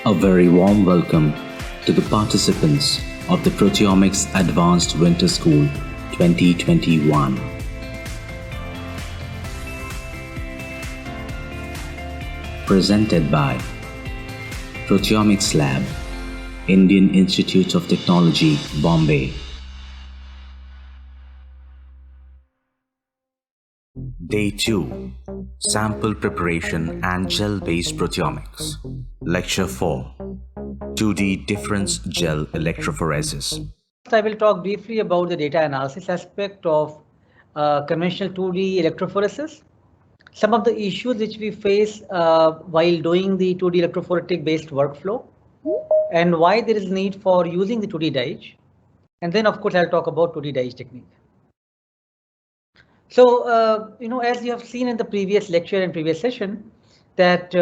A very warm welcome to the participants of the Proteomics Advanced Winter School 2021. Presented by Proteomics Lab, Indian Institute of Technology, Bombay. Day 2, Sample Preparation and Gel-Based Proteomics. Lecture 4, 2D Difference Gel Electrophoresis. I will talk briefly about the data analysis aspect of conventional 2D electrophoresis. Some of the issues which we face while doing the 2D electrophoretic based workflow, and why there is need for using the 2D dye. And then of course I'll talk about 2D dye technique. So, as you have seen in the previous lecture and previous session, that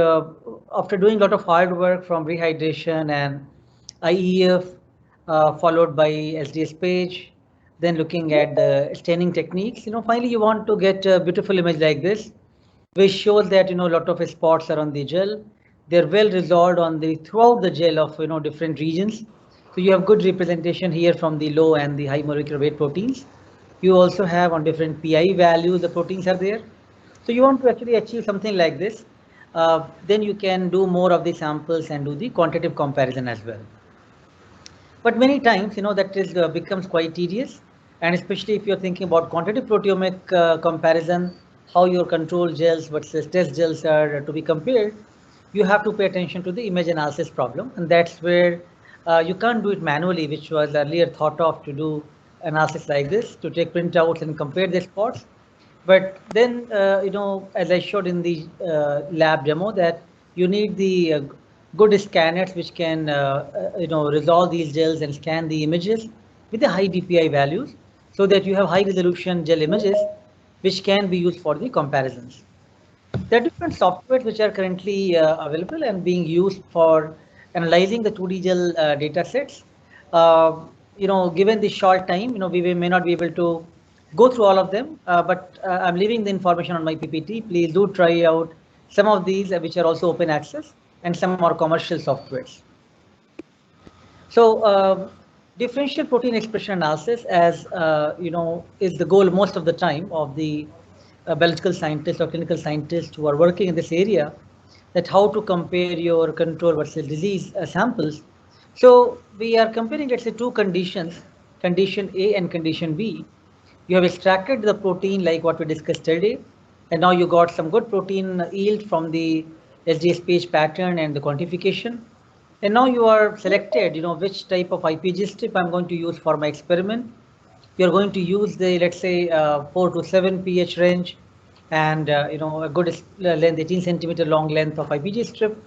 after doing a lot of hard work from rehydration and IEF, followed by SDS page, then looking at the staining techniques, finally you want to get a beautiful image like this, which shows that, a lot of spots are on the gel. They're well resolved on the throughout the gel of, different regions. So you have good representation here from the low and the high molecular weight proteins. You also have on different PI values, the proteins are there. So you want to actually achieve something like this. Then you can do more of the samples and do the quantitative comparison as well. But many times, that is becomes quite tedious. And especially if you're thinking about quantitative proteomic comparison, how your control gels versus test gels are to be compared, you have to pay attention to the image analysis problem. And that's where you can't do it manually, which was earlier thought of to do analysis like this, to take printouts and compare the spots. But then, as I showed in the lab demo, that you need the good scanners which can, resolve these gels and scan the images with the high DPI values, so that you have high resolution gel images which can be used for the comparisons. There are different softwares which are currently available and being used for analyzing the 2D gel data sets. Given the short time, we may not be able to go through all of them, but I'm leaving the information on my PPT. Please do try out some of these which are also open access, and some are commercial softwares. So differential protein expression analysis, as is the goal most of the time of the biological scientists or clinical scientists who are working in this area, that how to compare your control versus disease samples. So we are comparing, let's say, two conditions, condition A and condition B. You have extracted the protein like what we discussed today, and now you got some good protein yield from the SDS page pattern and the quantification. And now you are selected, which type of IPG strip I'm going to use for my experiment. You're going to use the, let's say, 4 to 7 pH range, and a good length, 18 centimeter long length of IPG strip.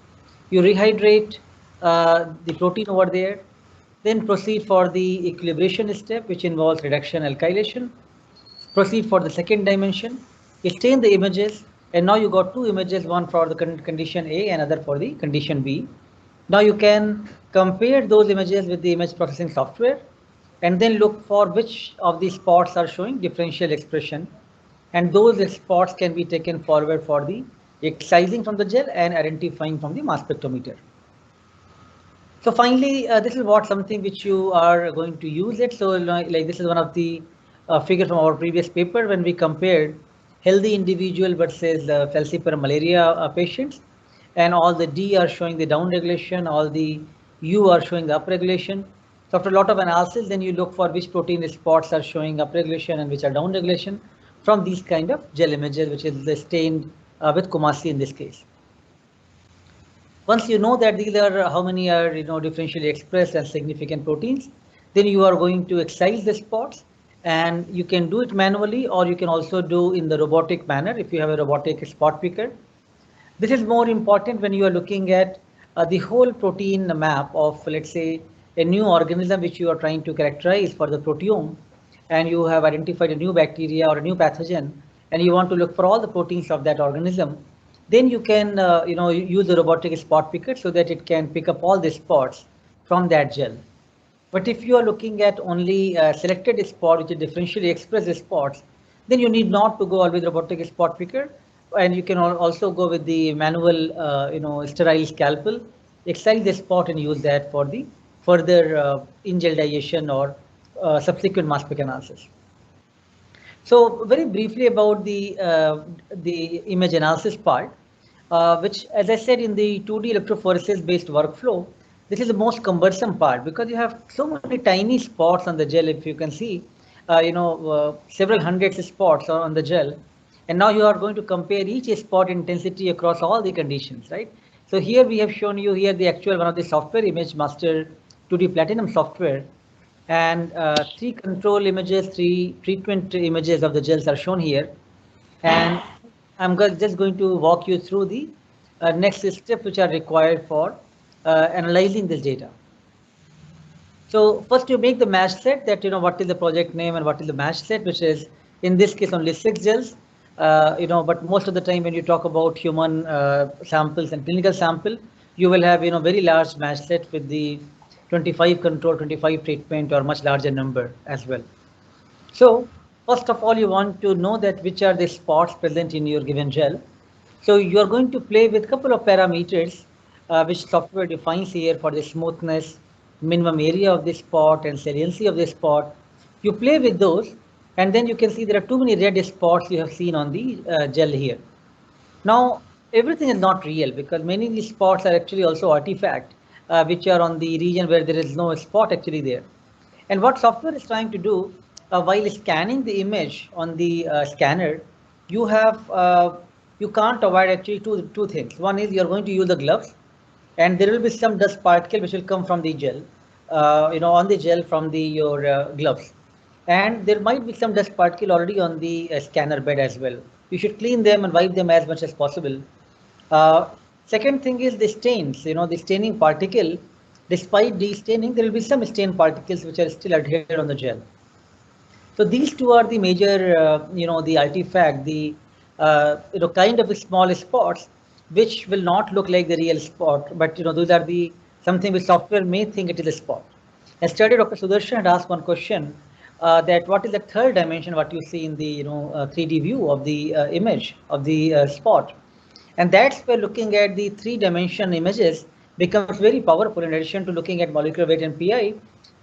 You rehydrate the protein over there, then proceed for the equilibration step, which involves reduction alkylation. Proceed for the second dimension, stain the images, and now you got two images, one for the condition A and other for the condition B. Now you can compare those images with the image processing software, and then look for which of these spots are showing differential expression, and those spots can be taken forward for the excising from the gel and identifying from the mass spectrometer. So finally, this is what something which you are going to use it. So like this is one of the figure from our previous paper when we compared healthy individual versus falciparum malaria patients, and all the D are showing the down regulation, all the U are showing the up regulation. So after a lot of analysis, then you look for which protein spots are showing up regulation and which are down regulation from these kind of gel images, which is stained with Kumasi in this case. Once you know that these are how many are differentially expressed and significant proteins, then you are going to excise the spots, and you can do it manually, or you can also do in the robotic manner if you have a robotic spot picker. This is more important when you are looking at the whole protein map of, let's say, a new organism which you are trying to characterize for the proteome, and you have identified a new bacteria or a new pathogen, and you want to look for all the proteins of that organism. Then you can use the robotic spot picker so that it can pick up all the spots from that gel. But if you are looking at only selected spot which is differentially expressed spots, then you need not to go all with robotic spot picker, and you can also go with the manual sterile scalpel, excise the spot and use that for the further in-gel digestion or subsequent mass spec analysis. So very briefly about the image analysis part, which, as I said, in the 2D electrophoresis based workflow, this is the most cumbersome part because you have so many tiny spots on the gel. If you can see, several hundreds spots are on the gel, and now you are going to compare each spot intensity across all the conditions, right? So here we have shown you here the actual one of the software image master 2D platinum software, and three control images, three treatment images of the gels are shown here. And I'm just going to walk you through the next steps which are required for analyzing this data. So first you make the match set, that what is the project name and what is the match set, which is in this case only 6 gels. But most of the time when you talk about human samples and clinical sample, you will have very large match set with the 25 control, 25 treatment, or much larger number as well. So first of all, you want to know that which are the spots present in your given gel. So you are going to play with a couple of parameters which software defines here for the smoothness, minimum area of the spot, and saliency of the spot. You play with those, and then you can see there are too many red spots you have seen on the gel here. Now, everything is not real because many of these spots are actually also artifact, which are on the region where there is no spot actually there. And what software is trying to do while scanning the image on the scanner, you can't avoid actually two things. One is you're going to use the gloves, and there will be some dust particle which will come from the gel, on the gel from your gloves. And there might be some dust particle already on the scanner bed as well. You should clean them and wipe them as much as possible. Second thing is the stains, the staining particle. Despite de-staining, there will be some stain particles which are still adhered on the gel. So these two are the major, the artifact, the kind of small spots which will not look like the real spot, but those are the something which software may think it is a spot. Yesterday, Dr. Sudarshan had asked one question that what is the third dimension, what you see in the 3D view of the image of the spot, and that's where looking at the 3-dimension images becomes very powerful. In addition to looking at molecular weight and PI,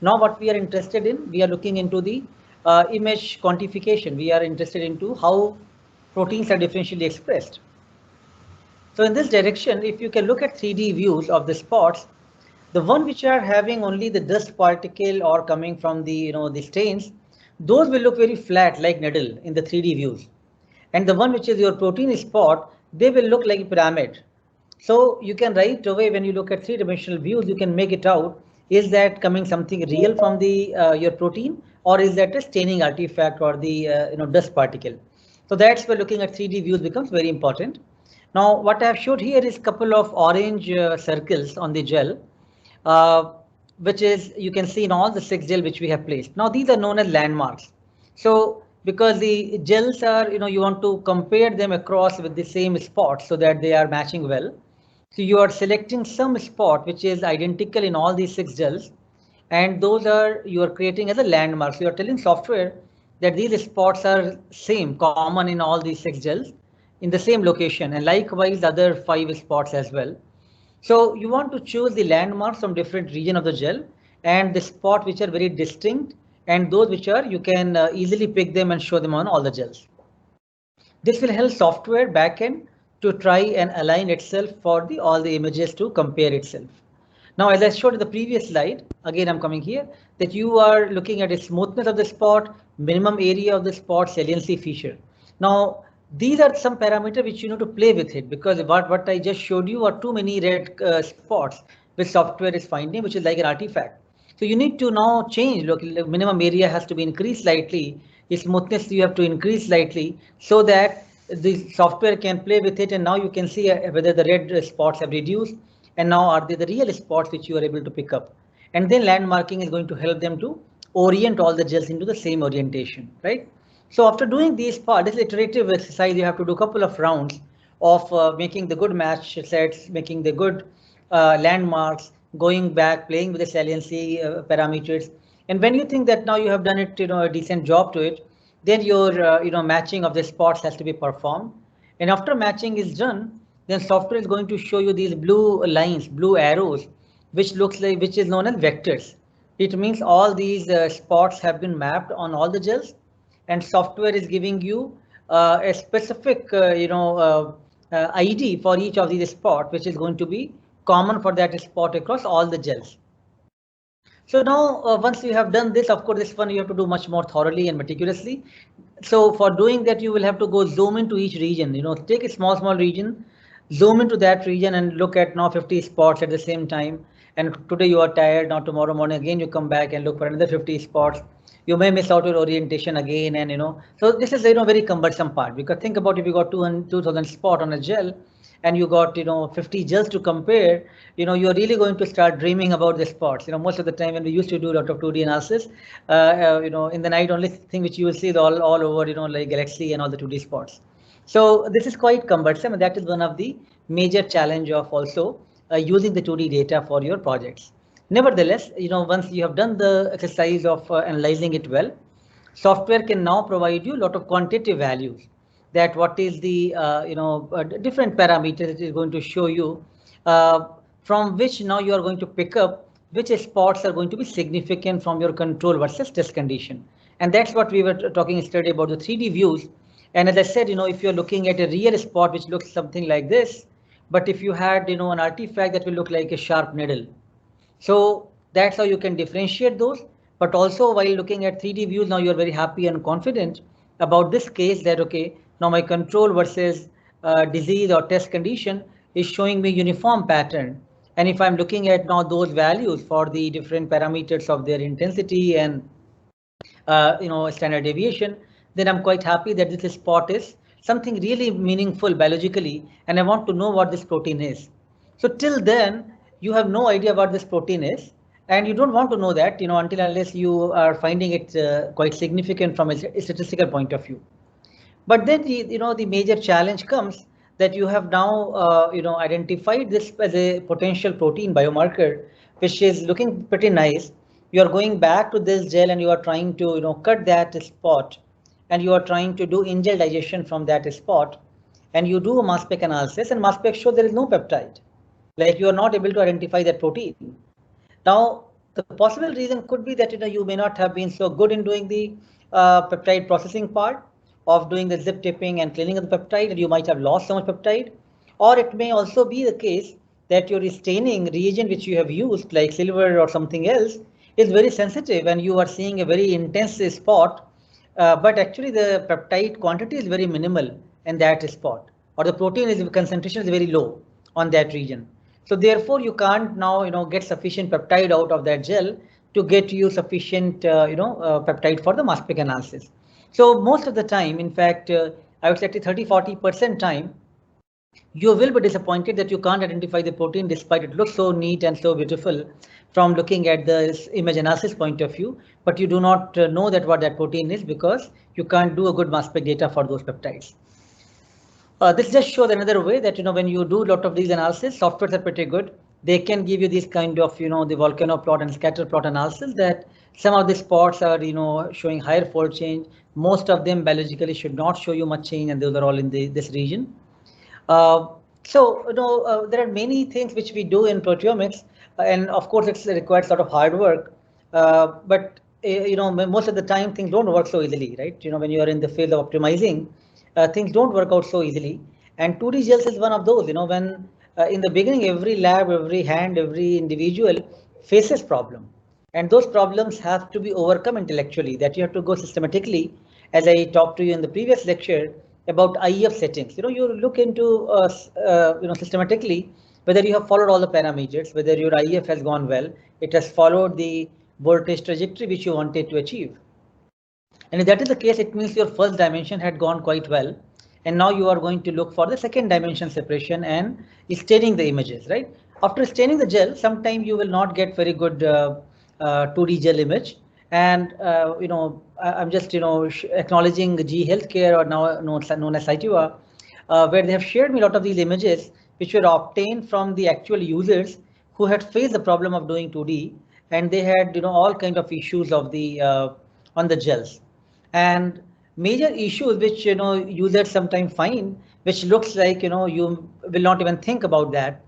now what we are interested in, we are looking into the image quantification. We are interested into how proteins are differentially expressed. So in this direction, if you can look at 3D views of the spots, the one which are having only the dust particle or coming from the the stains, those will look very flat like needle in the 3D views. And the one which is your protein spot, they will look like a pyramid. So you can right away, when you look at 3-dimensional views, you can make it out, is that coming something real from the your protein, or is that a staining artifact or the dust particle? So that's where looking at 3D views becomes very important. Now what I have showed here is a couple of orange circles on the gel, which is you can see in all the 6 gel which we have placed. Now these are known as landmarks. So because the gels are, you want to compare them across with the same spot so that they are matching well. So you are selecting some spot which is identical in all these 6 gels, and those are you are creating as a landmark. So you are telling software that these spots are same, common in all these 6 gels in the same location, and likewise other 5 spots as well. So you want to choose the landmarks from different region of the gel and the spot which are very distinct, and those which are you can easily pick them and show them on all the gels. This will help software backend to try and align itself for all the images to compare itself. Now, as I showed in the previous slide, again I'm coming here, that you are looking at the smoothness of the spot, minimum area of the spot, saliency feature. Now, these are some parameters which you need to play with it, because what I just showed you are too many red spots which software is finding, which is like an artifact. So you need to now change. Look, minimum area has to be increased slightly. The smoothness you have to increase slightly so that the software can play with it, and now you can see whether the red spots have reduced, and now are they the real spots which you are able to pick up. And then landmarking is going to help them to orient all the gels into the same orientation, right? So after doing these part, this iterative exercise, you have to do a couple of rounds of making the good match sets, making the good landmarks, going back, playing with the saliency parameters. And when you think that now you have done it, a decent job to it, then your matching of the spots has to be performed. And after matching is done, then software is going to show you these blue lines, blue arrows, which is known as vectors. It means all these spots have been mapped on all the gels, and software is giving you a specific ID for each of these spots, which is going to be common for that spot across all the gels. So now once you have done this, of course, this one you have to do much more thoroughly and meticulously. So for doing that, you will have to go zoom into each region, take a small region, zoom into that region and look at now 50 spots at the same time. And today you are tired, now tomorrow morning again you come back and look for another 50 spots. You may miss out your orientation again, and so this is very cumbersome part, because think about if you got 2,000 spot on a gel and you got 50 gels to compare, you're really going to start dreaming about the spots. Most of the time when we used to do a lot of 2D analysis, in the night, only thing which you will see is all over, like galaxy and all the 2D spots. So this is quite cumbersome, and that is one of the major challenge of also using the 2D data for your projects. Nevertheless, once you have done the exercise of analyzing it well, software can now provide you a lot of quantitative values, that what is the different parameters it is going to show you, from which now you are going to pick up which spots are going to be significant from your control versus test condition. And that's what we were talking yesterday about the 3D views. And as I said, if you're looking at a real spot which looks something like this, but if you had an artifact that will look like a sharp needle, so that's how you can differentiate those. But also while looking at 3D views, now you're very happy and confident about this case that, okay, now my control versus disease or test condition is showing me uniform pattern. And if I'm looking at now those values for the different parameters of their intensity and standard deviation, then I'm quite happy that this spot is something really meaningful biologically, and I want to know what this protein is. So till then, you have no idea what this protein is, and you don't want to know that, until unless you are finding it quite significant from a statistical point of view. But then the major challenge comes that you have now identified this as a potential protein biomarker, which is looking pretty nice. You are going back to this gel and you are trying to cut that spot, and you are trying to do in-gel digestion from that spot, and you do a mass spec analysis, and mass spec shows there is no peptide. Like, you are not able to identify that protein. Now, the possible reason could be that you may not have been so good in doing the peptide processing part of doing the zip tipping and cleaning of the peptide, and you might have lost so much peptide. Or it may also be the case that your staining reagent which you have used, like silver or something else, is very sensitive, and you are seeing a very intense spot, but actually the peptide quantity is very minimal in that spot, or the protein concentration is very low on that region. So therefore you can't now get sufficient peptide out of that gel to get you sufficient peptide for the mass spec analysis. So most of the time, in fact, I would say 30-40% time, you will be disappointed that you can't identify the protein despite it looks so neat and so beautiful from looking at the image analysis point of view, but you do not know that what that protein is, because you can't do a good mass spec data for those peptides. This just shows another way that when you do a lot of these analysis, softwares are pretty good. They can give you this kind of the volcano plot and scatter plot analysis, that some of the spots are showing higher fold change. Most of them biologically should not show you much change, and those are all in this region. So there are many things which we do in proteomics, and of course it requires a lot of hard work. But most of the time things don't work so easily, right? When you are in the field of optimizing, things don't work out so easily. And 2D gels is one of those. When in the beginning, every lab, every hand, every individual faces problem, and those problems have to be overcome intellectually. That you have to go systematically, as I talked to you in the previous lecture about IEF settings. You look into systematically whether you have followed all the parameters, whether your IEF has gone well, it has followed the voltage trajectory which you wanted to achieve. And if that is the case, it means your first dimension had gone quite well, and now you are going to look for the second dimension separation and staining the images, right? After staining the gel, sometimes you will not get very good 2D gel image. And I'm just acknowledging GE Healthcare, or now known as Cytiva, where they have shared me a lot of these images which were obtained from the actual users who had faced the problem of doing 2D, and they had all kind of issues of the on the gels. And major issues which users sometimes find which looks like, you know, you will not even think about that,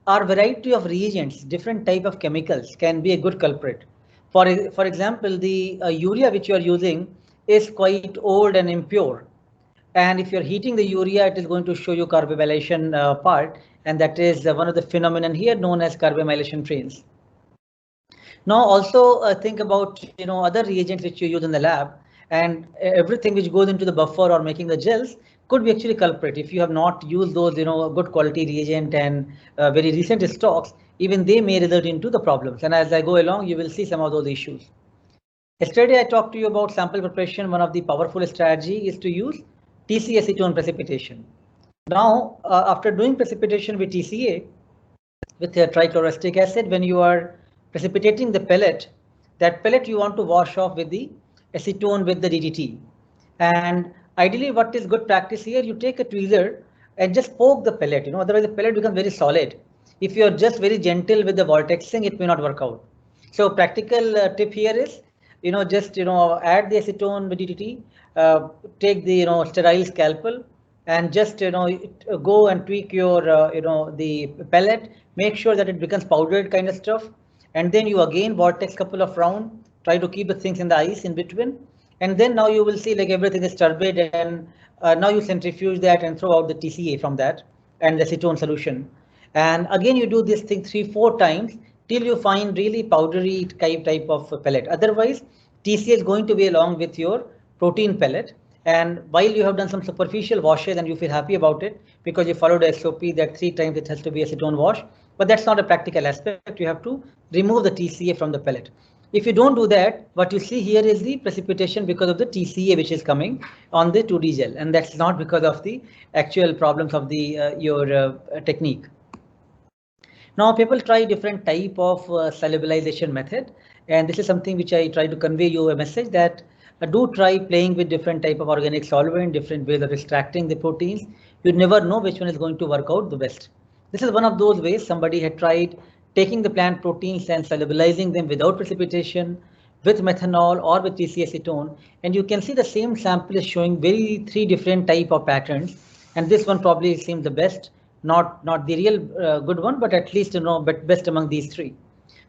our variety of reagents, different type of chemicals can be a good culprit. For example, the urea which you are using is quite old and impure. And if you're heating the urea, it is going to show you carbamylation part, and that is one of the phenomenon here known as carbamylation trains. Now also think about, you know, other reagents which you use in the lab, and everything which goes into the buffer or making the gels could be actually culprit. If you have not used those, you know, good quality reagent and very recent stocks, even they may result into the problems. And as I go along, you will see some of those issues. Yesterday, I talked to you about sample preparation. One of the powerful strategy is to use TC acetone precipitation. Now, after doing precipitation with TCA, with trichloroacetic acid, when you are precipitating the pellet, that pellet you want to wash off with the acetone with the DDT. And ideally, what is good practice here, you take a tweezer and just poke the pellet, you know, otherwise the pellet becomes very solid. If you are just very gentle with the vortexing, it may not work out. So practical tip here is, you know, just, you know, add the acetone with DDT, take the, you know, sterile scalpel, and just, you know, go and tweak your, you know, the pellet, make sure that it becomes powdered kind of stuff. And then you again vortex couple of round, try to keep the things in the ice in between. And then now you will see like everything is turbid, and now you centrifuge that and throw out the TCA from that and the acetone solution. And again, you do this thing 3-4 times till you find really powdery type of pellet. Otherwise, TCA is going to be along with your protein pellet. And while you have done some superficial washes and you feel happy about it because you followed the SOP that 3 times it has to be acetone wash, but that's not a practical aspect. You have to remove the TCA from the pellet. If you don't do that, what you see here is the precipitation because of the TCA which is coming on the 2D gel, and that's not because of the actual problems of the your technique. Now people try different type of solubilization method, and this is something which I try to convey you a message that do try playing with different type of organic solvent, different ways of extracting the proteins. You never know which one is going to work out the best. This is one of those ways somebody had tried taking the plant proteins and solubilizing them without precipitation, with methanol or with TC acetone, and you can see the same sample is showing very 3 different type of patterns, and this one probably seems the best, not the real good one, but at least, you know, but best among these 3.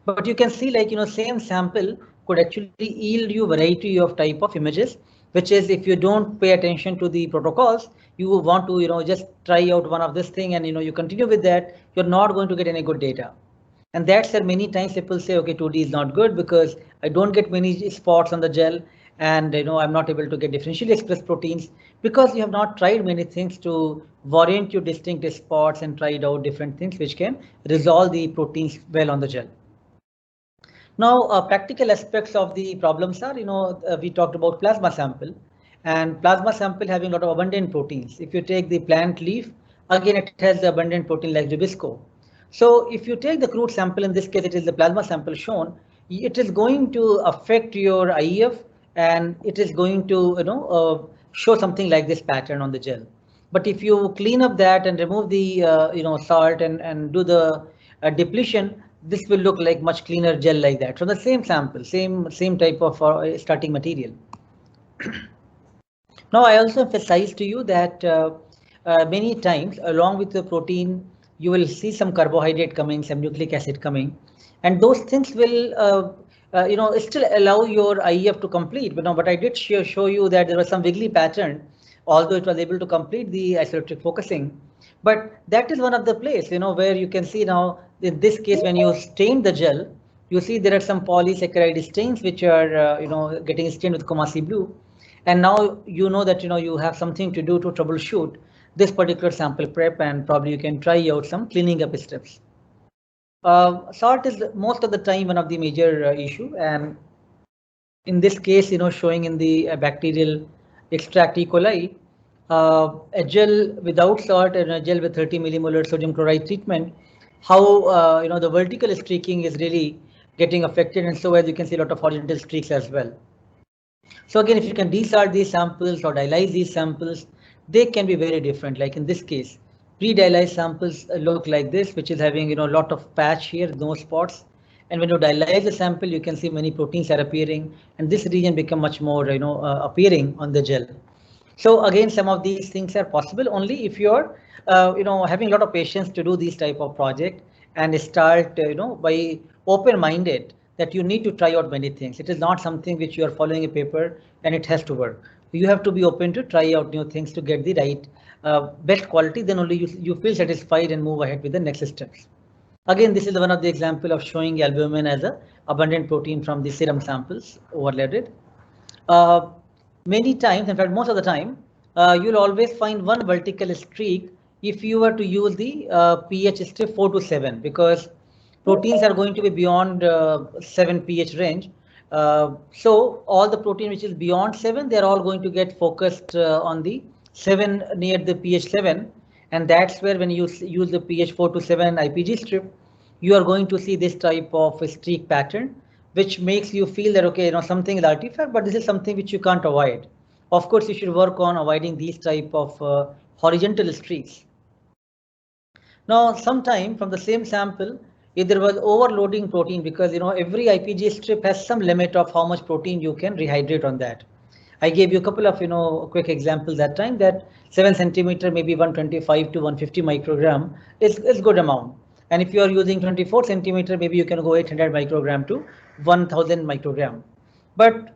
But you can see, like, you know, same sample could actually yield you variety of type of images, which is if you don't pay attention to the protocols, you want to, you know, just try out one of this thing and, you know, you continue with that, you're not going to get any good data. And that's where many times people say, okay, 2D is not good because I don't get many spots on the gel, and, you know, I'm not able to get differentially expressed proteins because you have not tried many things to warrant you distinct spots and tried out different things which can resolve the proteins well on the gel. Now, practical aspects of the problems are, you know, we talked about plasma sample, and plasma sample having a lot of abundant proteins. If you take the plant leaf, again, it has the abundant protein like Rubisco. So if you take the crude sample, in this case, it is the plasma sample shown, it is going to affect your IEF, and it is going to, you know, show something like this pattern on the gel. But if you clean up that and remove the, you know, salt and do the depletion, this will look like much cleaner gel like that. So the same sample, same type of starting material. Now I also emphasize to you that many times along with the protein, you will see some carbohydrate coming, some nucleic acid coming, and those things will you know, still allow your IEF to complete. But I did show you that there was some wiggly pattern, although it was able to complete the isoelectric focusing. But that is one of the place, you know, where you can see now in this case when you stain the gel, you see there are some polysaccharide stains which are you know, getting stained with Kumasi blue, and now you know that, you know, you have something to do to troubleshoot this particular sample prep, and probably you can try out some cleaning up steps. Salt is most of the time one of the major issue, and in this case, you know, showing in the bacterial extract E. coli, a gel without salt and a gel with 30 millimolar sodium chloride treatment, how you know, the vertical streaking is really getting affected, and so as you can see a lot of horizontal streaks as well. So again, if you can desalt these samples or dialyze these samples, they can be very different. Like in this case, pre-dialyzed samples look like this, which is having, you know, a lot of patch here, no spots. And when you dialyze the sample, you can see many proteins are appearing, and this region become much more, you know, appearing on the gel. So again, some of these things are possible only if you're, having a lot of patience to do these type of project and start, by open-minded that you need to try out many things. It is not something which you are following a paper and it has to work. You have to be open to try out new things to get the right, best quality. Then only you feel satisfied and move ahead with the next steps. Again, this is one of the example of showing albumin as a abundant protein from the serum samples overlaid. Uh, Many times, in fact, most of the time, you'll always find one vertical streak if you were to use the pH strip 4 to 7, because proteins are going to be beyond 7 pH range. So all the protein which is beyond 7, they're all going to get focused on the 7 near the pH 7. And that's where when you use the pH 4 to 7 IPG strip, you are going to see this type of a streak pattern, which makes you feel that, okay, something is artifact, but this is something which you can't avoid. Of course, you should work on avoiding these type of horizontal streaks. Now, sometime from the same sample, if there was overloading protein, because every IPG strip has some limit of how much protein you can rehydrate on that. I gave you a couple of quick examples that time, that 7 centimeter, maybe 125 to 150 microgram is good amount. And if you are using 24 centimeter, maybe you can go 800 microgram to 1000 microgram. But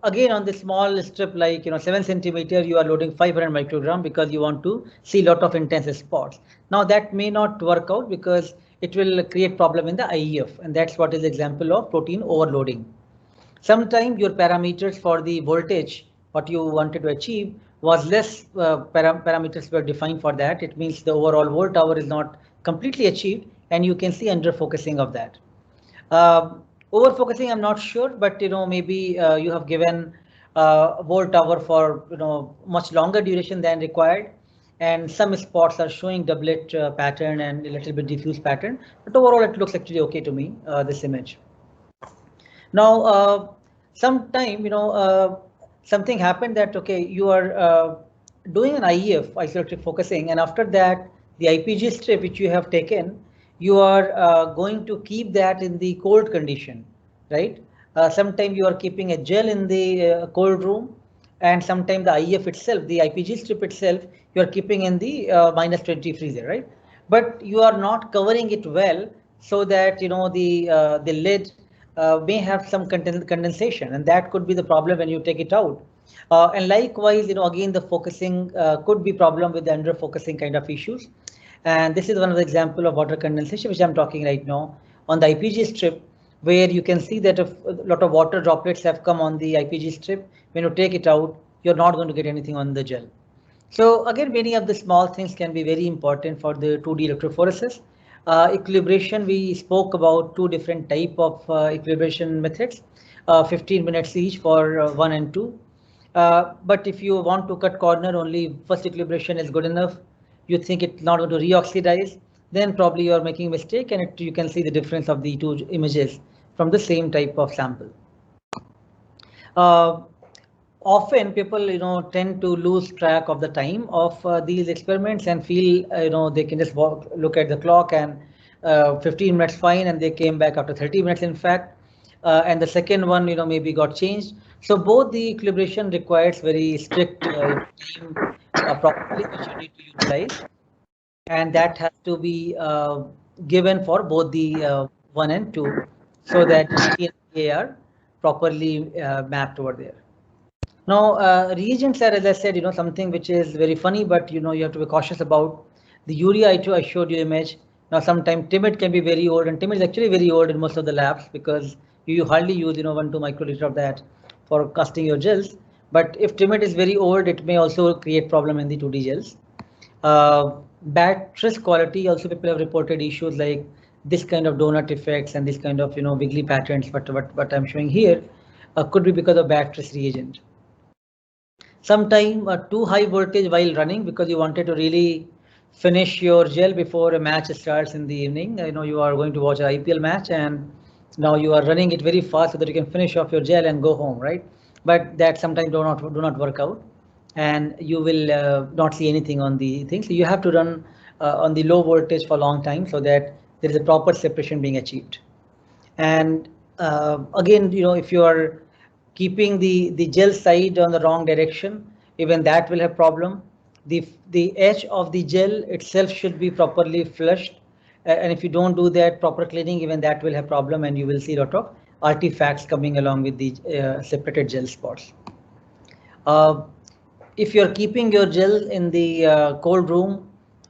again, on the small strip like 7 centimeter, you are loading 500 microgram because you want to see a lot of intense spots. Now that may not work out because it will create problem in the IEF, and that's what is example of protein overloading. Sometimes your parameters for the voltage, what you wanted to achieve, was less. Parameters were defined for that. It means the overall volt hour is not completely achieved, and you can see under focusing of that. Over focusing, I'm not sure, but maybe you have given volt hour for much longer duration than required, and some spots are showing doublet pattern and a little bit diffuse pattern, but overall it looks actually okay to me, this image. Now, sometime something happened that, okay, you are doing an IEF, isoelectric focusing, and after that the IPG strip which you have taken, you are going to keep that in the cold condition, right? Sometimes you are keeping a gel in the cold room, and sometimes the IEF itself, the IPG strip itself, you are keeping in the -20 freezer, right? But you are not covering it well, so that the lid may have some condensation, and that could be the problem when you take it out. And likewise, again, the focusing could be problem with the under focusing kind of issues. And this is one of the example of water condensation, which I'm talking right now on the IPG strip, where you can see that a lot of water droplets have come on the IPG strip. When you take it out, you're not going to get anything on the gel. So again, many of the small things can be very important for the 2D electrophoresis. Equilibration, we spoke about two different type of equilibration methods, 15 minutes each for 1 and 2. But if you want to cut corner, only first equilibration is good enough. You think it's not going to reoxidize, then probably you are making a mistake, and you can see the difference of the two images from the same type of sample. Often people tend to lose track of the time of these experiments and feel they can just look at the clock and 15 minutes fine, and they came back after 30 minutes in fact, and the second one maybe got changed. So both the equilibration requires very strict time properly, which you need to utilize, and that has to be given for both the 1 and 2, so that they are properly mapped over there. Now, reagents are, as I said, something which is very funny, but you have to be cautious about. The urea I showed you image. Now, sometimes timid can be very old, and timid is actually very old in most of the labs, because you hardly use 1-2 microliter of that for casting your gels. But if timid is very old, it may also create problem in the 2D gels. Bad tris quality, also people have reported issues like this kind of donut effects and this kind of wiggly patterns. But what I'm showing here could be because of bad tris reagent. Sometime too high voltage while running, because you wanted to really finish your gel before a match starts in the evening. You are going to watch an IPL match, and now you are running it very fast so that you can finish off your gel and go home, right? But that sometimes do not work out, and you will not see anything on the thing. So you have to run on the low voltage for a long time so that there is a proper separation being achieved. And again, if you are keeping the gel side on the wrong direction, even that will have problem. The edge of the gel itself should be properly flushed, and if you don't do that proper cleaning, even that will have problem, and you will see a lot of artifacts coming along with the separated gel spots. If you're keeping your gel in the cold room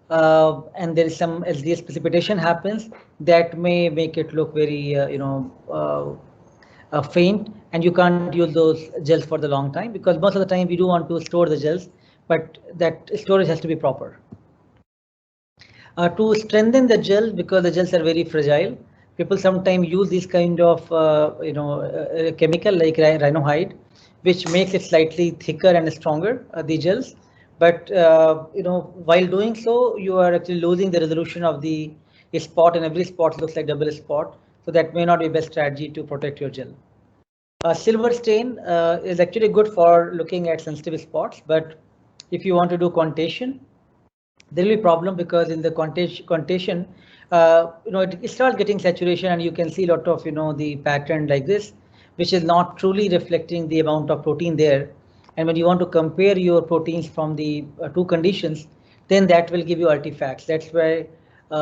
and there is some SDS precipitation happens, that may make it look very faint, and you can't use those gels for the long time, because most of the time we do want to store the gels, but that storage has to be proper. To strengthen the gel, because the gels are very fragile, people sometimes use this kind of chemical like rhinohide, which makes it slightly thicker and stronger, the gels. But while doing so, you are actually losing the resolution of the spot, and every spot looks like double spot. So that may not be best strategy to protect your gel. Silver stain is actually good for looking at sensitive spots, but if you want to do quantation, there will be problem, because in the quantation, it starts getting saturation, and you can see a lot of the pattern like this, which is not truly reflecting the amount of protein there. And when you want to compare your proteins from the two conditions, then that will give you artifacts. That's why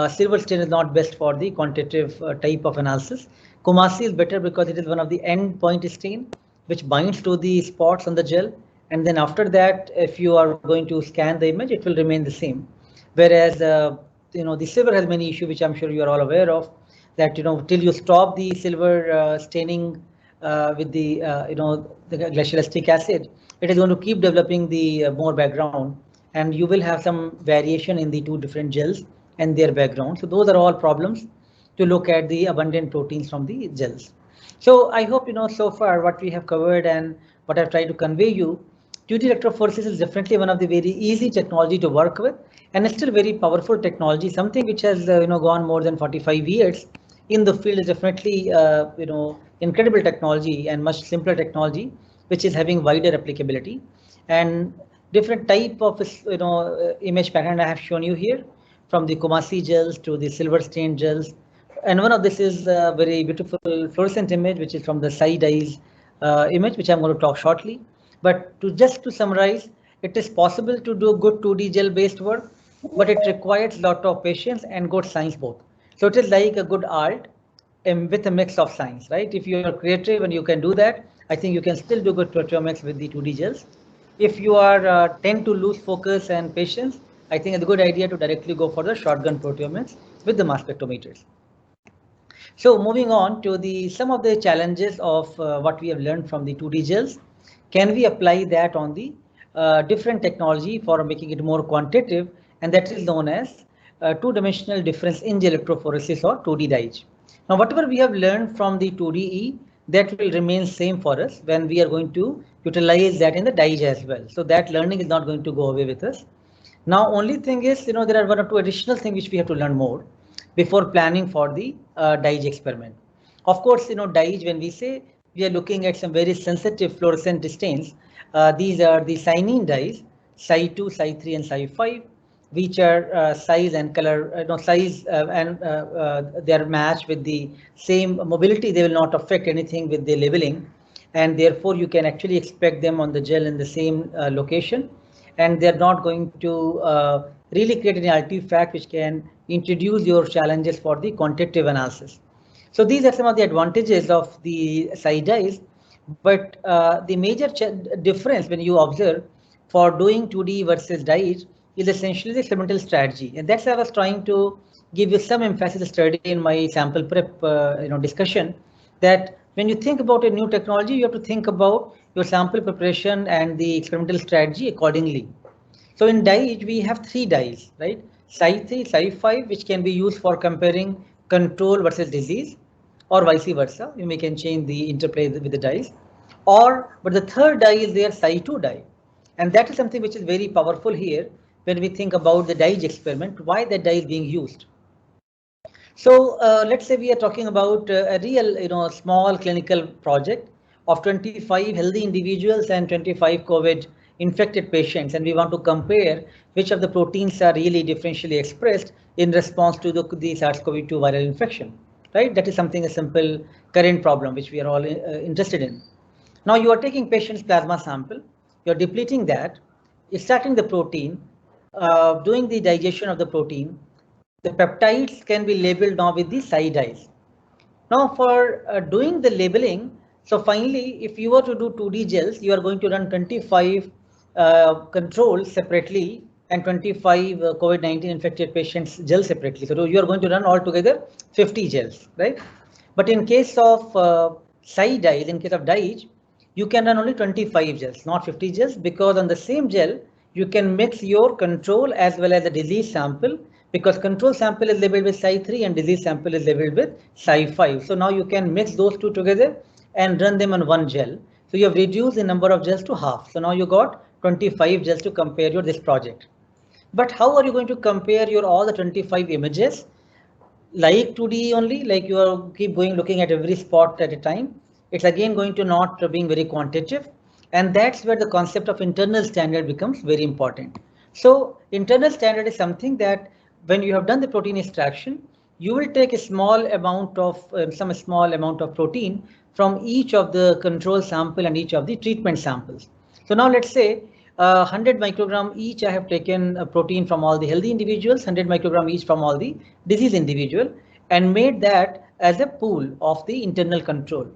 silver stain is not best for the quantitative type of analysis. Coomassie is better because it is one of the end point stain which binds to the spots on the gel, and then after that, if you are going to scan the image, it will remain the same. Whereas the silver has many issues, which I'm sure you are all aware of, that till you stop the silver staining with the the glycolic acid, it is going to keep developing the more background, and you will have some variation in the two different gels and their background. So those are all problems to look at the abundant proteins from the gels. So I hope so far what we have covered and what I've tried to convey you. 2D electrophoresis is definitely one of the very easy technology to work with, and it's still very powerful technology. Something which has gone more than 45 years in the field is definitely incredible technology and much simpler technology, which is having wider applicability. And different type of image pattern I have shown you here, from the Coomassie gels to the silver stain gels. And one of this is a very beautiful fluorescent image, which is from the Sai dyes image, which I'm going to talk shortly. But just to summarize, it is possible to do good 2D gel based work, but it requires a lot of patience and good science both. So it is like a good art with a mix of science, right? If you are creative and you can do that, I think you can still do good proteomics with the 2D gels. If you are tend to lose focus and patience, I think it's a good idea to directly go for the shotgun proteomics with the mass spectrometers. So moving on to some of the challenges of what we have learned from the 2D gels. Can we apply that on the different technology for making it more quantitative, and that is known as two-dimensional difference in gel electrophoresis, or 2D dyes. Now, whatever we have learned from the 2DE, that will remain same for us when we are going to utilize that in the dyes as well. So that learning is not going to go away with us. Now, only thing is, there are one or two additional things which we have to learn more before planning for the dyes experiment. Of course, dyes, when we say, we are looking at some very sensitive fluorescent stains. These are the cyanine dyes, Cy2, Cy3, and Cy5, which are size and color, size and they are matched with the same mobility. They will not affect anything with the labeling, and therefore you can actually expect them on the gel in the same location, and they're not going to really create any artifact which can introduce your challenges for the quantitative analysis. So these are some of the advantages of the Sai dyes, but the major difference when you observe for doing 2D versus dyes is essentially the experimental strategy, and that's why I was trying to give you some emphasis study in my sample prep discussion, that when you think about a new technology, you have to think about your sample preparation and the experimental strategy accordingly. So in dyes, we have three dyes, right? Cy3, Cy5, which can be used for comparing control versus disease, or vice versa. You can change the interplay with the dyes. But the third dye is their Cy2 dye. And that is something which is very powerful here when we think about the dyes experiment, why that dye is being used. So let's say we are talking about a real, small clinical project of 25 healthy individuals and 25 COVID infected patients, and we want to compare which of the proteins are really differentially expressed in response to the SARS-CoV-2 viral infection, right? That is something, a simple current problem which we are all interested in. Now you are taking patient's plasma sample, you're depleting that, extracting the protein, doing the digestion of the protein, the peptides can be labeled now with the Psi dyes. Now for doing the labeling, so finally, if you were to do 2D gels, you are going to run 25 controls separately and 25 COVID-19 infected patients gels separately. So you are going to run altogether 50 gels, right? But in case of Psi dyes, in case of dyes, you can run only 25 gels, not 50 gels, because on the same gel, you can mix your control as well as the disease sample, because control sample is labeled with Psi3 and disease sample is labeled with Psi5. So now you can mix those two together and run them on one gel. So you have reduced the number of gels to half. So now you got 25 gels to compare your this project. But how are you going to compare your all the 25 images? Like 2D only, like you are keep going looking at every spot at a time. It's again going to not being very quantitative. And that's where the concept of internal standard becomes very important. So internal standard is something that when you have done the protein extraction, you will take a small amount of some small amount of protein from each of the control sample and each of the treatment samples. So now let's say 100 microgram each I have taken protein from all the healthy individuals, 100 microgram each from all the disease individual, and made that as a pool of the internal control.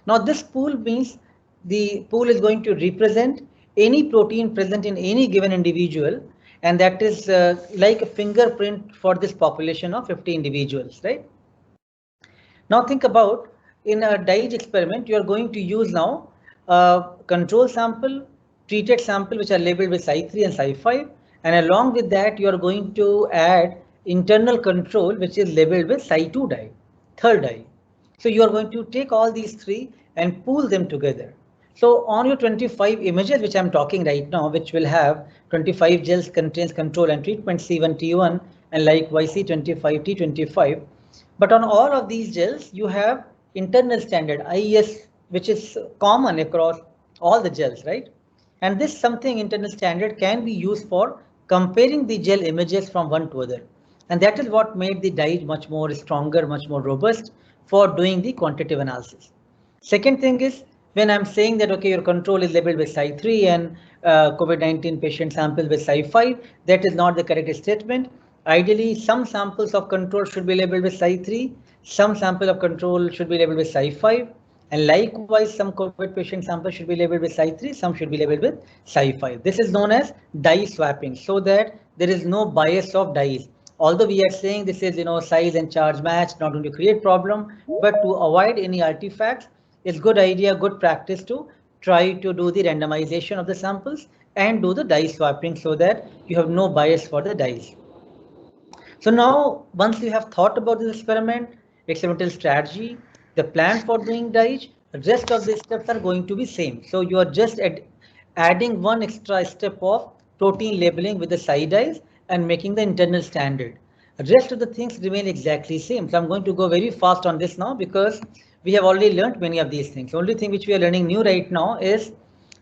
Now this pool means the pool is going to represent any protein present in any given individual, and that is like a fingerprint for this population of 50 individuals, right? Now think about in a DIGE experiment, you are going to use now a control sample, treated sample, which are labeled with Psi3 and Psi5. And along with that, you are going to add internal control, which is labeled with Psi2 dye, third dye. So you are going to take all these three and pool them together. So on your 25 images, which I'm talking right now, which will have 25 gels contains control and treatment C1, T1, and likewise C25, T25. But on all of these gels, you have internal standard IES, which is common across all the gels, right? And this something internal standard can be used for comparing the gel images from one to other. And that is what made the DIGE much more stronger, much more robust for doing the quantitative analysis. Second thing is when I'm saying that, okay, your control is labeled with Psi3 and COVID-19 patient sample with Psi5, that is not the correct statement. Ideally, some samples of control should be labeled with Psi3, some sample of control should be labeled with Psi5, and likewise, some COVID patient samples should be labeled with Psi3, some should be labeled with Psi5. This is known as dye swapping, so that there is no bias of dyes. Although we are saying this is, size and charge match, not going to create problem, but to avoid any artifacts, it's good idea, good practice to try to do the randomization of the samples and do the dye swapping so that you have no bias for the dyes. So now, once you have thought about this experiment, experimental strategy, the plan for doing DIGE, the rest of the steps are going to be same. So you are just adding one extra step of protein labeling with the Psi dyes and making the internal standard. The rest of the things remain exactly same. So I'm going to go very fast on this now because we have already learned many of these things. The only thing which we are learning new right now is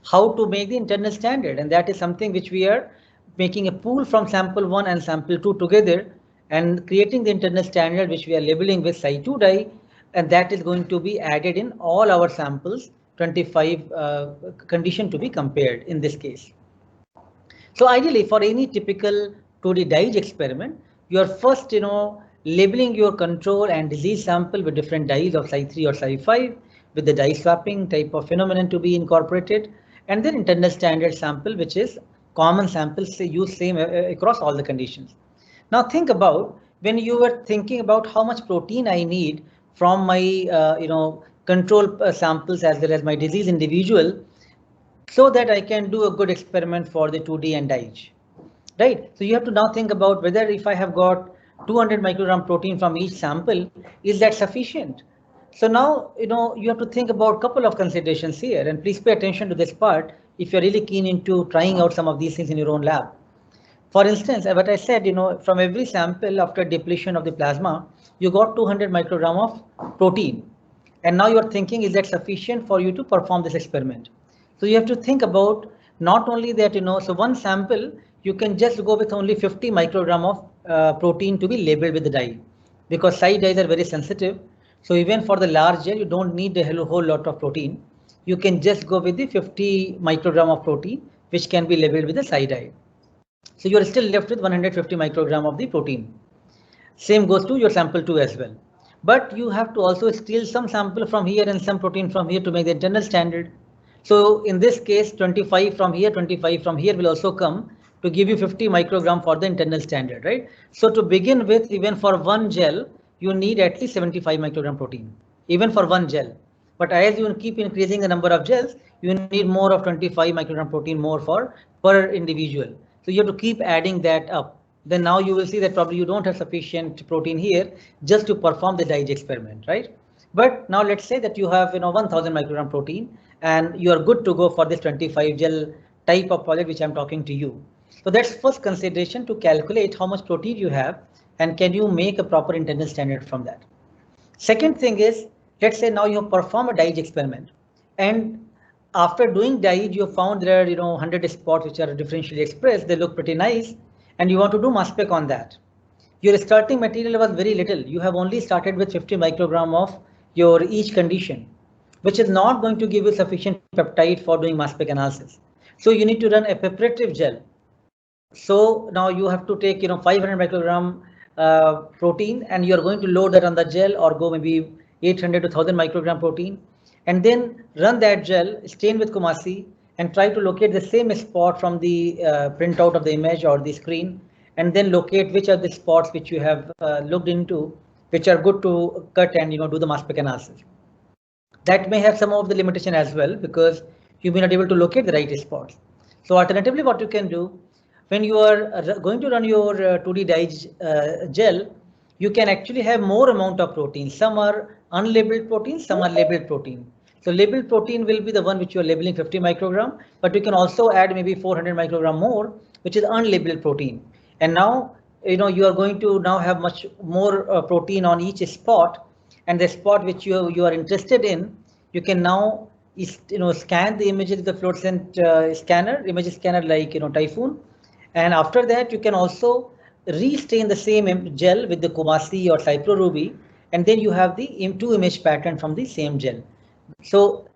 how to make the internal standard, and that is something which we are making a pool from sample 1 and sample 2 together and creating the internal standard which we are labeling with Psi2 dye, and that is going to be added in all our samples, 25 condition to be compared in this case. So ideally for any typical 2D DIGE experiment, you are first labeling your control and disease sample with different dyes of Psi3 or Psi5 with the dye swapping type of phenomenon to be incorporated, and then internal standard sample, which is common samples used same across all the conditions. Now think about when you were thinking about how much protein I need from my control samples as well as my disease individual, so that I can do a good experiment for the 2D and DIGE, right? So you have to now think about whether if I have got 200 microgram protein from each sample, is that sufficient? So now, you have to think about a couple of considerations here, and please pay attention to this part if you're really keen into trying out some of these things in your own lab. For instance, what I said, from every sample after depletion of the plasma, you got 200 microgram of protein. And now you're thinking, is that sufficient for you to perform this experiment? So you have to think about not only that, so one sample, you can just go with only 50 microgram of protein to be labeled with the dye, because Psi dyes are very sensitive. So even for the large gel, you don't need a whole lot of protein. You can just go with the 50 microgram of protein which can be labeled with the psi dye. So you are still left with 150 microgram of the protein. Same goes to your sample 2 as well. But you have to also steal some sample from here and some protein from here to make the internal standard. So in this case, 25 from here, 25 from here will also come to give you 50 microgram for the internal standard, right? So to begin with, even for one gel, you need at least 75 microgram protein, even for one gel. But as you keep increasing the number of gels, you need more of 25 microgram protein more for per individual. So you have to keep adding that up. Then now you will see that probably you don't have sufficient protein here just to perform the Dij experiment, right? But now let's say that you have 1000 microgram protein and you are good to go for this 25 gel type of project which I'm talking to you. So that's first consideration, to calculate how much protein you have and can you make a proper internal standard from that. Second thing is, let's say now you perform a Dij experiment, and after doing Dij you found there are 100 spots which are differentially expressed, they look pretty nice, and you want to do mass spec on that. Your starting material was very little. You have only started with 50 microgram of your each condition, which is not going to give you sufficient peptide for doing mass spec analysis. So you need to run a preparative gel. So now you have to take 500 microgram protein, and you are going to load that on the gel, or go maybe 800 to 1000 microgram protein, and then run that gel, stain with Kumasi, and try to locate the same spot from the printout of the image or the screen, and then locate which are the spots which you have looked into, which are good to cut and do the mass spec analysis. That may have some of the limitation as well, because you may not be able to locate the right spots. So alternatively, what you can do, when you are going to run your 2D Dij gel, you can actually have more amount of protein. Some are unlabeled protein, some are labeled protein. So labeled protein will be the one which you are labeling 50 microgram, but you can also add maybe 400 microgram more, which is unlabeled protein. And now you are going to now have much more protein on each spot, and the spot which you are interested in, you can now scan the images with the fluorescent image scanner like Typhoon. And after that, you can also restain the same gel with the Kumasi or Cypro Ruby, and then you have the two image pattern from the same gel. So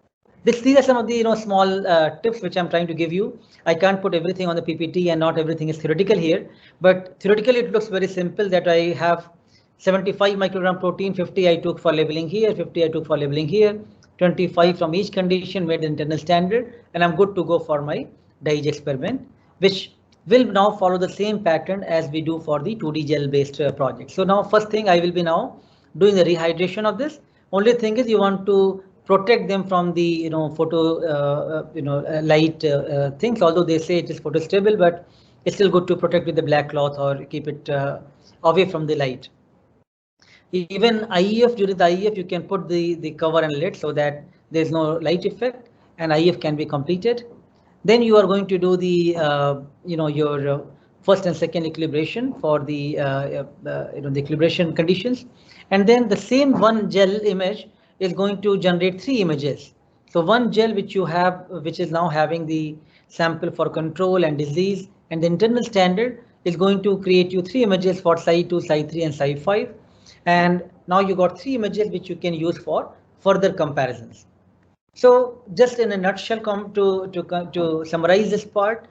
these are some of the small tips which I'm trying to give you. I can't put everything on the PPT, and not everything is theoretical here, but theoretically it looks very simple, that I have 75 microgram protein, 50 I took for labeling here, 50 I took for labeling here, 25 from each condition made the internal standard, and I'm good to go for my Dij experiment, which will now follow the same pattern as we do for the 2D gel based project. So now first thing, I will be now doing the rehydration of this. Only thing is, you want to protect them from the photo light things, although they say it is photo stable, but it's still good to protect with the black cloth or keep it away from the light. Even IEF, during the IEF you can put the cover and lid so that there's no light effect, and IEF can be completed. Then you are going to do the your first and second equilibration for the the equilibration conditions, and then the same one gel image is going to generate 3 images. So one gel which you have, which is now having the sample for control and disease, and the internal standard is going to create you 3 images for Psi 2, Psi 3, and Psi 5. And now you got 3 images which you can use for further comparisons. So just in a nutshell, to summarize this part,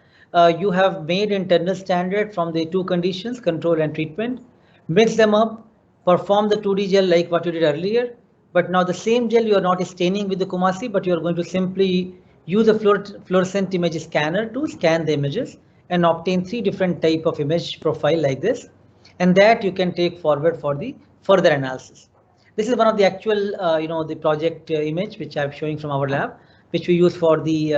you have made internal standard from the 2 conditions, control and treatment, mix them up, perform the 2D gel like what you did earlier, but now the same gel you are not staining with the Kumasi, but you are going to simply use a fluorescent image scanner to scan the images and obtain 3 different type of image profile like this, and that you can take forward for the further analysis. This is one of the actual, the project image which I'm showing from our lab, which we use for the,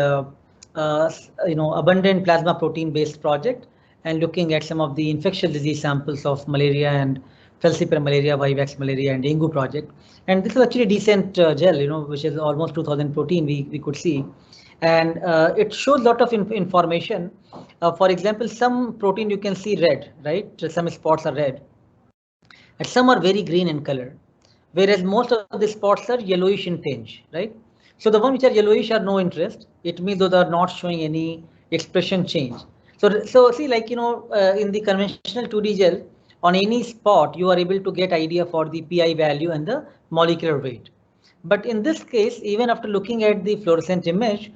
abundant plasma protein based project, and looking at some of the infectious disease samples of malaria and falciparum malaria, vivax malaria, and dengue project. And this is actually decent gel, which is almost 2000 protein we could see. And it shows a lot of information. For example, some protein you can see red, right? Some spots are red, and some are very green in color, whereas most of the spots are yellowish in tinge, right? So the ones which are yellowish are no interest. It means those are not showing any expression change. So see, like, in the conventional 2D gel, on any spot, you are able to get idea for the PI value and the molecular weight. But in this case, even after looking at the fluorescent image,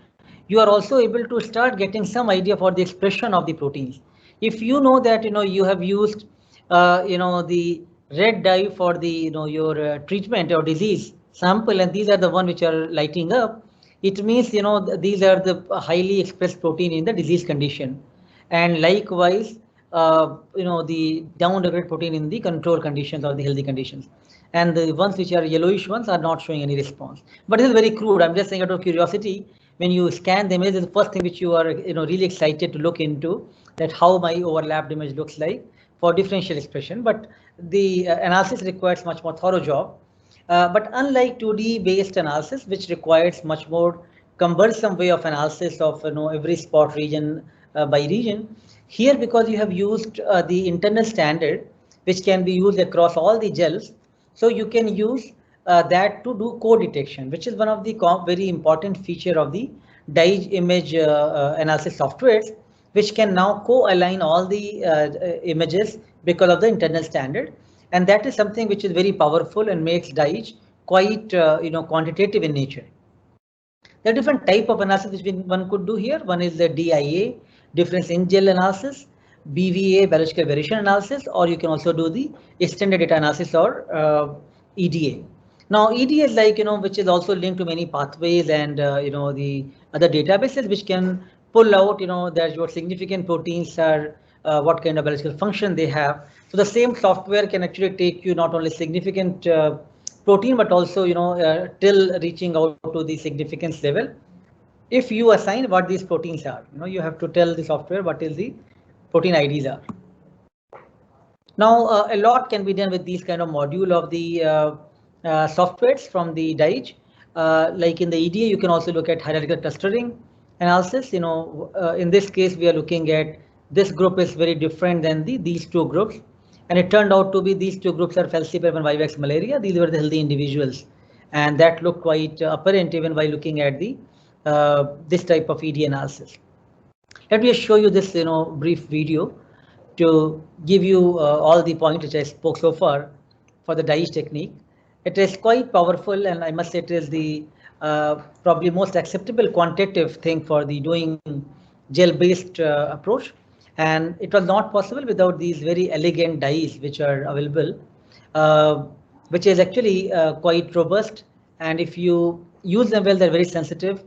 you are also able to start getting some idea for the expression of the proteins. If you know that you have used the red dye for the your treatment or disease sample, and these are the one which are lighting up, it means these are the highly expressed protein in the disease condition, and likewise the down-regulated protein in the control conditions or the healthy conditions, and the ones which are yellowish ones are not showing any response. But this is very crude. I'm just saying out of curiosity. When you scan the image, is the first thing which you are really excited to look into, that how my overlapped image looks like for differential expression. But the analysis requires much more thorough job. But unlike 2D based analysis, which requires much more cumbersome way of analysis of every spot region by region, here because you have used the internal standard, which can be used across all the gels, so you can use that to do co-detection, which is one of the very important feature of the dye image analysis softwares, which can now co-align all the images because of the internal standard. And that is something which is very powerful and makes dye quite quantitative in nature. There are different type of analysis which one could do here. One is the DIA, difference in gel analysis, BVA, biological variation analysis, or you can also do the extended data analysis or EDA. Now EDA is like which is also linked to many pathways and the other databases which can pull out that your significant proteins are what kind of biological function they have. So the same software can actually take you not only significant protein but also till reaching out to the significance level. If you assign what these proteins are, you have to tell the software what is the protein IDs are. Now a lot can be done with these kind of module of the softwares from the DIGE. Like in the EDA, you can also look at hierarchical clustering analysis. In this case, we are looking at this group is very different than these two groups. And it turned out to be these two groups are falciparum and vivax malaria. These were the healthy individuals. And that looked quite apparent even by looking at the this type of EDA analysis. Let me just show you this brief video to give you all the points which I spoke so far for the DIGE technique. It is quite powerful, and I must say it is the probably most acceptable quantitative thing for the doing gel-based approach. And it was not possible without these very elegant dyes which are available, which is actually quite robust. And if you use them well, they're very sensitive.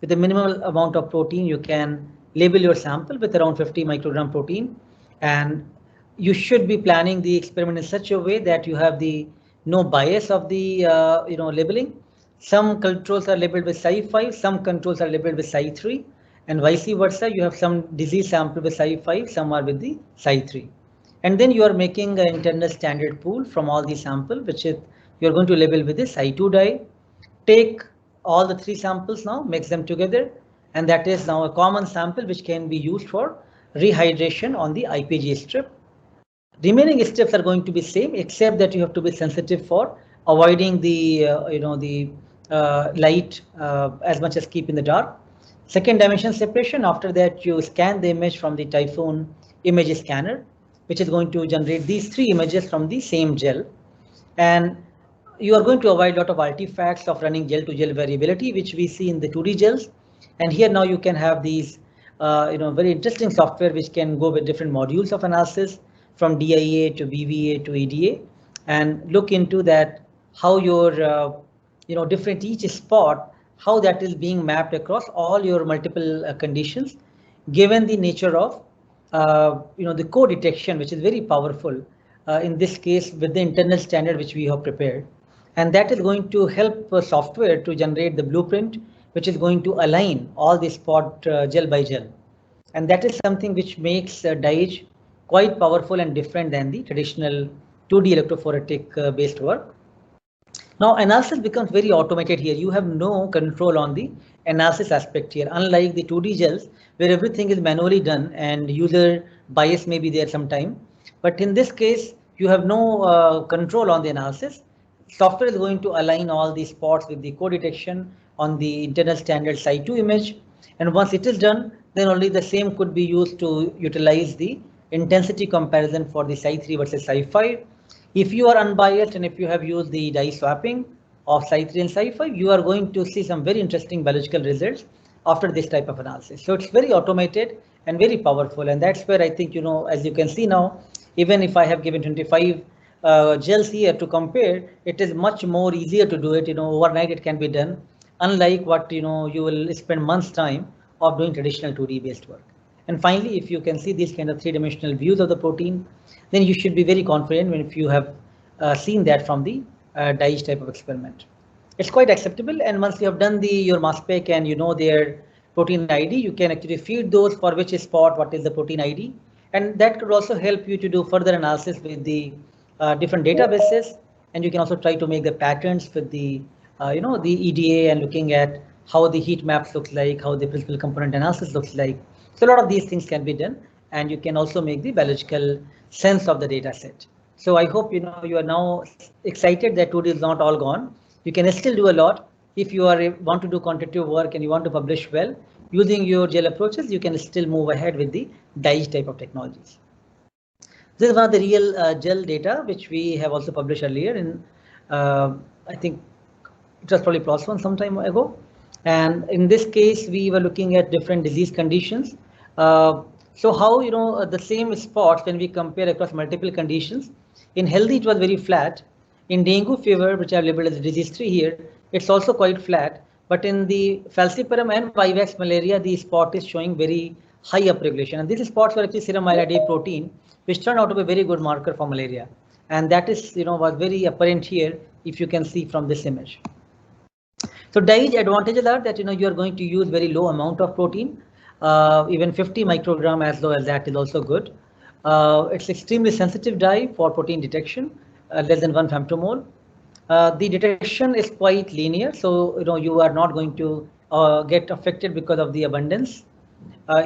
With a minimal amount of protein, you can label your sample with around 50 microgram protein. And you should be planning the experiment in such a way that you have the no bias of the labeling. Some controls are labeled with Cy5, some controls are labeled with Cy3, and vice versa. You have some disease sample with Cy5, some are with the Cy3. And then you are making an internal standard pool from all the sample, which is you're going to label with the Cy2 dye. Take all the three samples now, mix them together, and that is now a common sample which can be used for rehydration on the IPG strip. Remaining steps are going to be same, except that you have to be sensitive for avoiding the light as much as keep in the dark. Second dimension separation. After that, you scan the image from the Typhoon image scanner, which is going to generate these three images from the same gel. And you are going to avoid a lot of artifacts of running gel to gel variability, which we see in the 2D gels. And here now you can have these very interesting software which can go with different modules of analysis from DIA to BVA to EDA, and look into that how your different each spot, how that is being mapped across all your multiple conditions, given the nature of the co-detection, which is very powerful in this case with the internal standard which we have prepared. And that is going to help software to generate the blueprint, which is going to align all the spot gel by gel. And that is something which makes DIGE quite powerful and different than the traditional 2D electrophoretic based work. Now analysis becomes very automated here. You have no control on the analysis aspect here, unlike the 2D gels where everything is manually done and user bias may be there sometime. But in this case, you have no control on the analysis. Software is going to align all these spots with the co-detection on the internal standard Cy2 image. And once it is done, then only the same could be used to utilize the intensity comparison for the Cy3 versus Cy5. If you are unbiased and if you have used the dye swapping of Cy3 and Cy5, you are going to see some very interesting biological results after this type of analysis. So it's very automated and very powerful, and that's where I think, as you can see now, even if I have given 25 gels here to compare, it is much more easier to do it. Overnight it can be done, unlike what you will spend months time of doing traditional 2D based work. And finally, if you can see these kind of three-dimensional views of the protein, then you should be very confident when if you have seen that from the DIGE type of experiment. It's quite acceptable, and once you have done your mass spec and their protein ID, you can actually feed those for which spot what is the protein ID, and that could also help you to do further analysis with the different databases, and you can also try to make the patterns with the the EDA and looking at how the heat maps look like, how the principal component analysis looks like. So a lot of these things can be done, and you can also make the biological sense of the data set. So I hope you are now excited that 2D is not all gone. You can still do a lot. If you want to do quantitative work and you want to publish well using your gel approaches, you can still move ahead with the DIGE type of technologies. This is one of the real gel data which we have also published earlier in I think it was probably PLOS One some time ago. And in this case, we were looking at different disease conditions. So how the same spots when we compare across multiple conditions. In healthy, it was very flat. In dengue fever, which I've labeled as disease 3 here, it's also quite flat. But in the falciparum and vivax malaria, the spot is showing very high upregulation. And these spots were actually serum myelin A protein, which turned out to be a very good marker for malaria. And that is, was very apparent here, if you can see from this image. So DIGE advantages are that you are going to use very low amount of protein, even 50 microgram as low as that is also good. It's extremely sensitive dye for protein detection, less than 1 femtomole. The detection is quite linear, so you are not going to get affected because of the abundance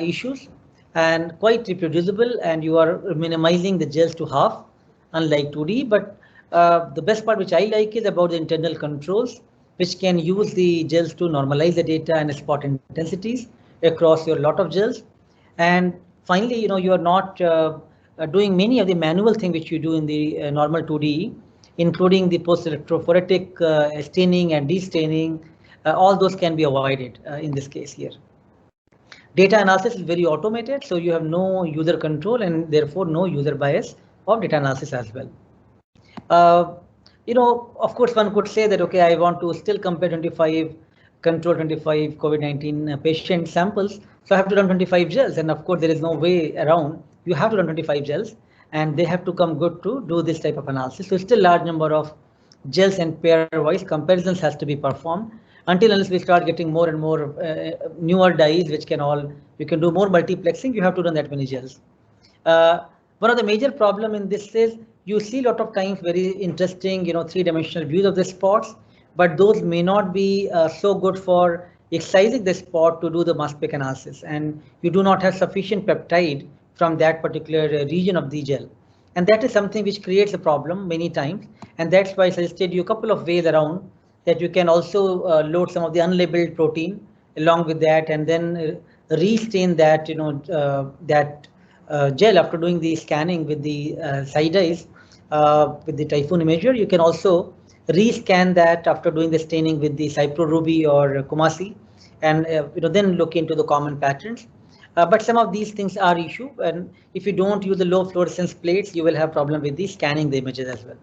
issues, and quite reproducible, and you are minimizing the gels to half, unlike 2D. But the best part which I like is about the internal controls, which can use the gels to normalize the data and spot intensities across your lot of gels. And finally, you are not doing many of the manual things which you do in the normal 2D, including the post-electrophoretic staining and destaining. All those can be avoided in this case here. Data analysis is very automated, so you have no user control and therefore no user bias of data analysis as well. Of course, one could say that, okay, I want to still compare 25 control 25 COVID-19 patient samples, so I have to run 25 gels, and of course there is no way around. You have to run 25 gels, and they have to come good to do this type of analysis. So still large number of gels and pair-wise comparisons has to be performed until unless we start getting more and more newer dyes, which you can do more multiplexing. You have to run that many gels. One of the major problem in this is you see a lot of times very interesting, three-dimensional views of the spots, but those may not be so good for excising the spot to do the mass spec analysis, and you do not have sufficient peptide from that particular region of the gel. And that is something which creates a problem many times, and that's why I suggested you a couple of ways around that. You can also load some of the unlabeled protein along with that, and then restain that, gel after doing the scanning with the SciDyes with the Typhoon imager. You can also rescan that after doing the staining with the CyproRuby or Kumasi, and then look into the common patterns. But some of these things are issue, and if you don't use the low fluorescence plates, you will have problem with the scanning the images as well.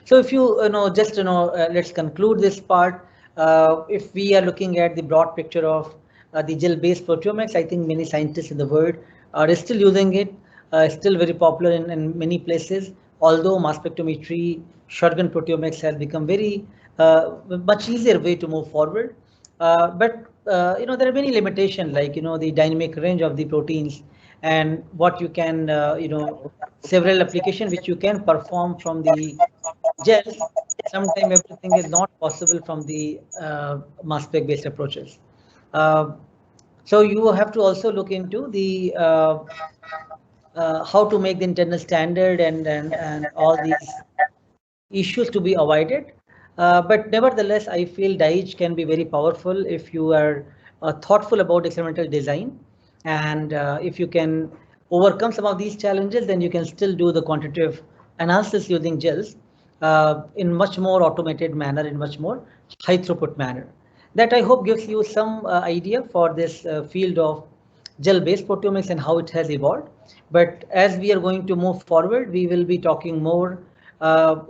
So if you let's conclude this part. If we are looking at the broad picture of the gel-based proteomics, I think many scientists in the world are still using it, still very popular in many places. Although mass spectrometry, shotgun proteomics has become very much easier way to move forward, but there are many limitations, like the dynamic range of the proteins, and what you can several applications which you can perform from the gels. Sometimes everything is not possible from the mass spec based approaches. So you have to also look into the how to make the internal standard and all these issues to be avoided. But nevertheless, I feel DIGE can be very powerful if you are thoughtful about experimental design, and if you can overcome some of these challenges, then you can still do the quantitative analysis using gels in much more automated manner, in much more high throughput manner. That I hope gives you some idea for this field of gel-based proteomics and how it has evolved. But as we are going to move forward, we will be talking more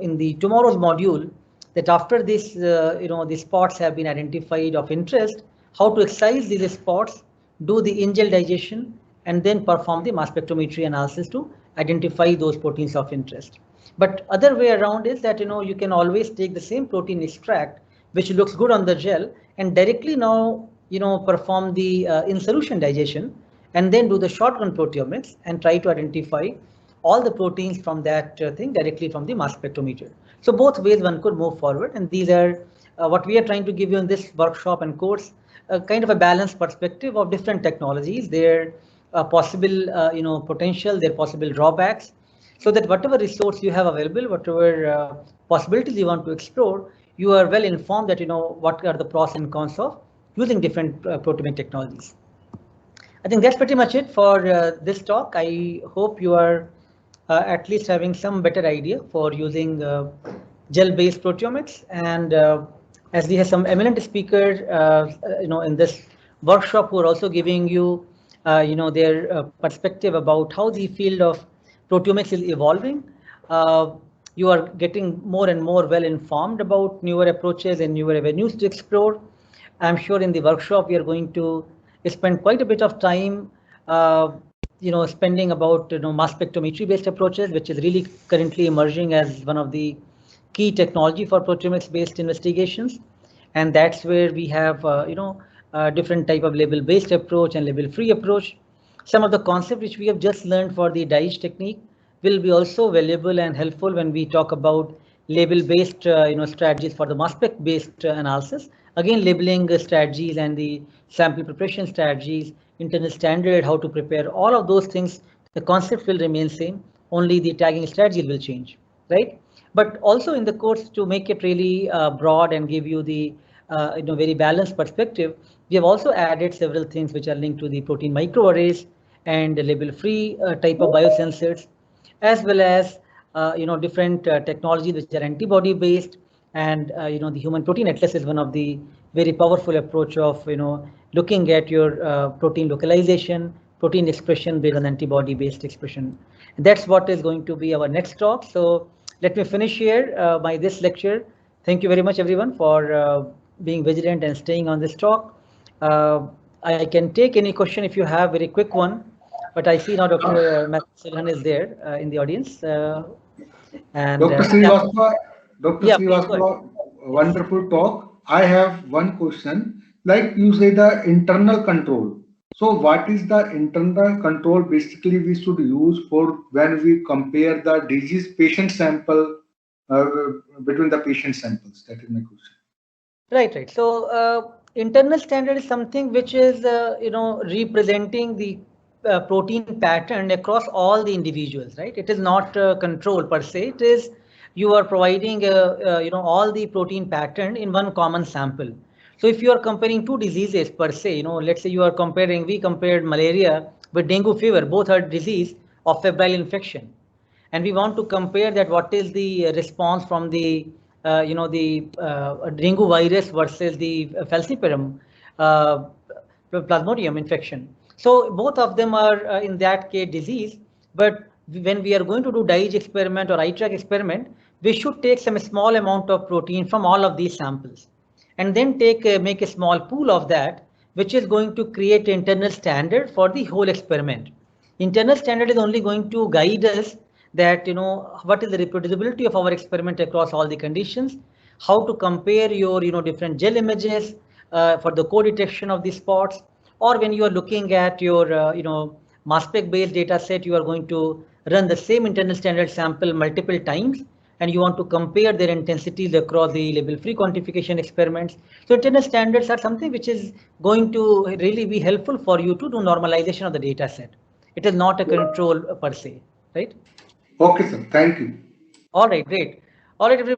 in the tomorrow's module, that after this, the spots have been identified of interest, how to excise these spots, do the in-gel digestion, and then perform the mass spectrometry analysis to identify those proteins of interest. But other way around is that you can always take the same protein extract which looks good on the gel and directly now perform the in solution digestion and then do the shotgun proteomics and try to identify all the proteins from that thing directly from the mass spectrometer. So both ways one could move forward, and these are what we are trying to give you in this workshop and course, kind of a balanced perspective of different technologies, their possible potential, their possible drawbacks, so that whatever resource you have available, whatever possibilities you want to explore, you are well informed that what are the pros and cons of using different proteomic technologies. I think that's pretty much it for this talk. I hope you are at least having some better idea for using gel-based proteomics. And as we have some eminent speakers, in this workshop who are also giving you, their perspective about how the field of proteomics is evolving. You are getting more and more well informed about newer approaches and newer avenues to explore. I'm sure in the workshop we are going to spend quite a bit of time, spending about mass spectrometry based approaches, which is really currently emerging as one of the key technology for proteomics based investigations. And that's where we have different type of label based approach and label free approach. Some of the concepts which we have just learned for the DIGE technique will be also valuable and helpful when we talk about label-based strategies for the mass spec-based analysis. Again, labeling strategies and the sample preparation strategies, internal standard, how to prepare, all of those things, the concept will remain same, only the tagging strategies will change, right? But also in the course, to make it really broad and give you the very balanced perspective, we have also added several things which are linked to the protein microarrays and label-free type of biosensors, as well as different technologies which are antibody-based, and the human protein atlas is one of the very powerful approach of looking at your protein localization, protein expression based on antibody-based expression. And that's what is going to be our next talk. So let me finish here by this lecture. Thank you very much, everyone, for being vigilant and staying on this talk. I can take any question if you have, very quick one, but I see now Dr. Matthew Silhan is there in the audience. And Dr. Srivastava, wonderful talk. I have one question. Like you say, the internal control. So what is the internal control basically we should use for when we compare the disease patient sample between the patient samples? That is my question. Right. So internal standard is something which is representing the protein pattern across all the individuals, right? It is not control per se. It is you are providing all the protein pattern in one common sample. So if you are comparing two diseases per se, let's say we compared malaria with dengue fever, both are disease of febrile infection, and we want to compare that what is the response from the dengue virus versus the falciparum plasmodium infection. So both of them are in that case disease, but when we are going to do DIGE experiment or iTrack experiment, we should take some small amount of protein from all of these samples, and then make a small pool of that, which is going to create an internal standard for the whole experiment. Internal standard is only going to guide us that what is the reproducibility of our experiment across all the conditions, how to compare your different gel images for the co-detection of the spots, or when you are looking at your mass spec based data set, you are going to run the same internal standard sample multiple times, and you want to compare their intensities across the label-free quantification experiments. So internal standards are something which is going to really be helpful for you to do normalization of the data set. It is not a control per se, right? Okay, sir. Thank you. All right, great. All right, everybody.